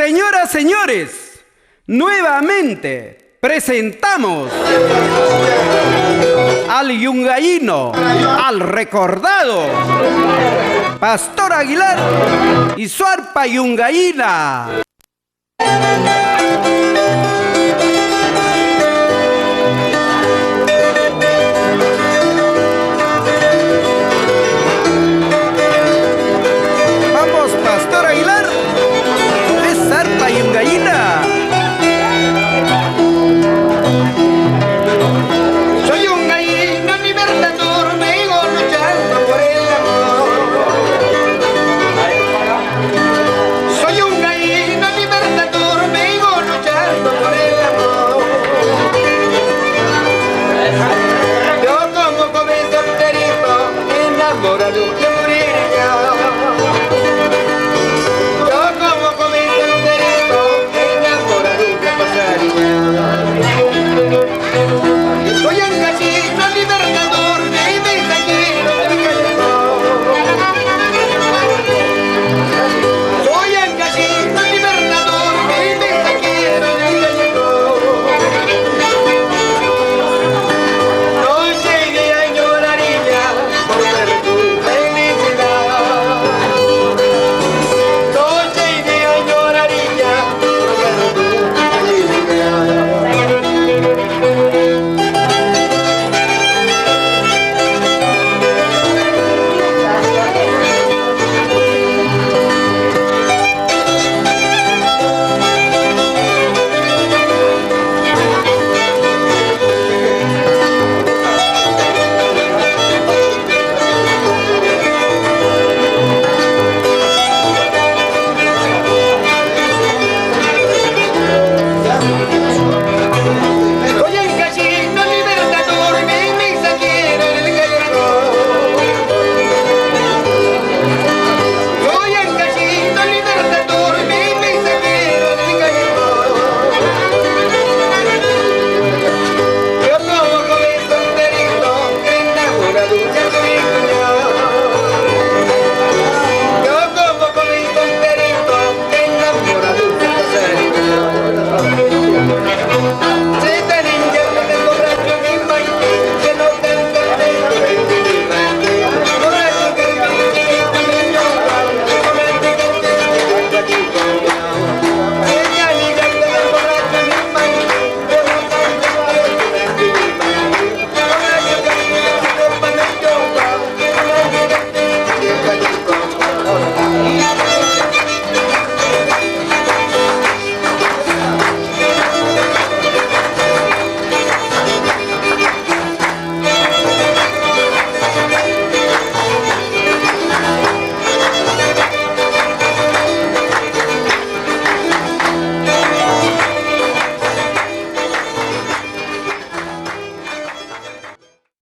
Señoras, señores, nuevamente presentamos al yungaíno, al recordado Pastor Aguilar y su arpa yungaína. Vamos, Pastor Aguilar, es arpa yungaína. Soy un gallina, mi verdadero amigo, luchando por el amor. Soy un gallina, mi verdadero amigo, luchando por el amor. Yo como joven solterito, enamorado de una niña.